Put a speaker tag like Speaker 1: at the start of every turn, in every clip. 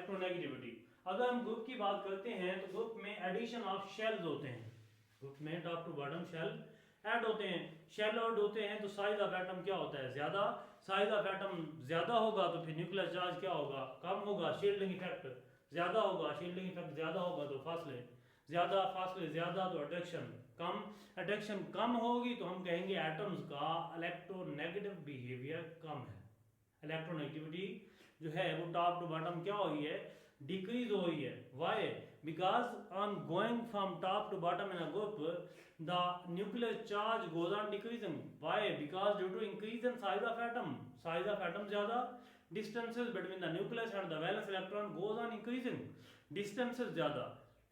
Speaker 1: Electronegativity. अगर हम group की बात करते हैं तो ग्रुप में एडिशन ऑफ शेल्स होते हैं, ग्रुप में top to bottom shell add होते हैं। शेल ऐड होते हैं तो साइज ऑफ एटम क्या होता है, ज्यादा। साइज ऑफ एटम ज्यादा होगा तो फिर न्यूक्लियर चार्ज क्या होगा, कम होगा। शील्डिंग इफेक्ट ज्यादा होगा, शील्डिंग इफेक्ट ज्यादा होगा तो फासले ज्यादा, फासले ज्यादा तो अट्रैक्शन कम। अट्रैक्शन कम होगी तो हम कहेंगे एटम्स का इलेक्ट्रोनेगेटिव बिहेवियर कम है। इलेक्ट्रोनेगेटिविटी जो है वो टॉप टू बॉटम क्या हुई है, डिक्रीज हुई है। Why? Because on going from top to bottom in a group the nuclear charge goes on decreasing. Why? Because due to increase in size of atom, size of atom ज्यादा, distances between the nucleus and the valence electron goes on increasing. Distances ज्यादा,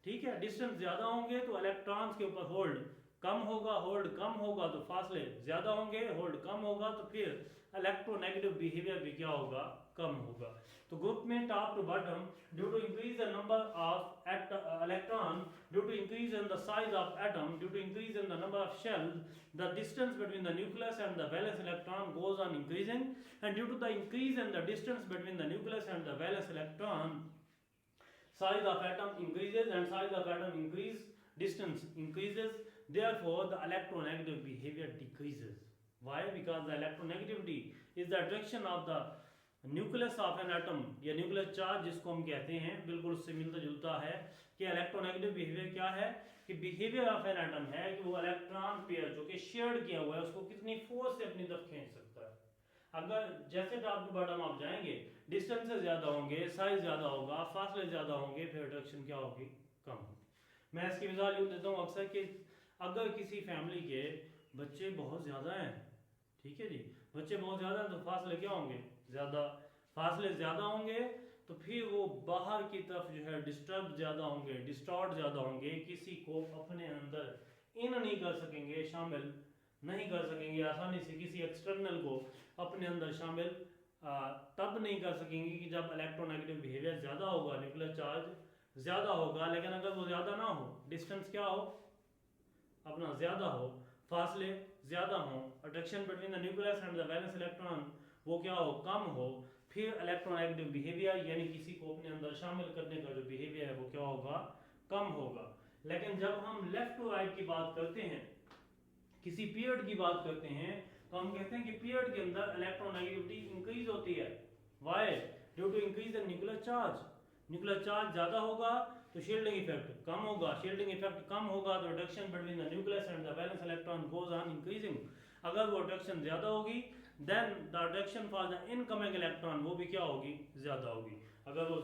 Speaker 1: ठीक है, distance ज्यादा होंगे तो electrons के ऊपर hold कम होगा, होल्ड कम होगा तो फासले ज्यादा होंगे, होल्ड कम होगा तो फिर इलेक्ट्रोनेगेटिव बिहेवियर भी क्या होगा, कम होगा। तो ग्रुप में top to bottom due to increase the number of electron, due to increase in the size of atom, due to increase in the number of shells, the distance between the nucleus and the valence electron goes on increasing, and due to the increase in the distance between the nucleus and the valence electron, size of atom increases, and size of atom increase, distance increases, therefore the electronegative behavior decreases. Why? Because the electronegativity is the attraction of the nucleus of an atom या nuclear charge जिसको हम कहते हैं, बिल्कुल उससे मिलता जुलता है कि इलेक्ट्रोनेगेटिव बिहेवियर क्या है, कि बिहेवियर ऑफ एन एटम है कि वो इलेक्ट्रॉन पेयर जो कि शेयर्ड किया हुआ है उसको कितनी फोर्स से अपनी तरफ खींच सकता है। अगर जैसे टॉप टू बॉटम आप जाएंगे, डिस्टेंसेस ज्यादा होंगे, साइज ज्यादा होगा, फासले ज्यादा होंगे, फिर अट्रैक्शन क्या होगी, कम होगी। मैं इसकी मिसाल यूं देता हूँ अक्सर कि अगर किसी फैमिली के बच्चे बहुत ज्यादा हैं, ठीक है जी, बच्चे बहुत ज्यादा हैं तो फासले क्या होंगे, ज्यादा। फासले ज्यादा होंगे तो फिर वो बाहर की तरफ जो है डिस्टर्ब ज्यादा होंगे, डिस्टॉर्ट ज्यादा होंगे, किसी को अपने अंदर इन नहीं कर सकेंगे, शामिल नहीं कर सकेंगे आसानी से, किसी एक्सटर्नल को अपने अंदर शामिल तब नहीं कर सकेंगे कि जब इलेक्ट्रोनेगेटिव बिहेवियर ज्यादा होगा, न्यूक्लियर चार्ज ज्यादा होगा। लेकिन अगर वो ज्यादा ना हो, डिस्टेंस क्या हो अपना ज्यादा हो, फासले ज्यादा हो, attraction between the nucleus and the valence electron वो क्या हो, कम हो, फिर इलेक्ट्रोनेगेटिव बिहेवियर यानी किसी को अपने अंदर शामिल करने का जो बिहेवियर है वो क्या होगा, कम होगा। लेकिन जब हम लेफ्ट टू राइट की बात करते हैं, किसी पीरियड की बात करते हैं, तो हम कहते हैं कि पीरियड के अंदर इलेक्ट्रोनेगेटिविटी इंक्रीज होती है। Why? Due to increase in nuclear charge. Nuclear charge ज्यादा होगा तो शील्डिंग इफेक्ट कम होगा, शील्डिंग इफेक्ट कम होगा तो attraction between the nucleus and the valence electron goes on increasing. अगर वो अट्रैक्शन ज्यादा होगी then the attraction for the incoming electron वो भी क्या होगी, ज्यादा होगी। अगर वो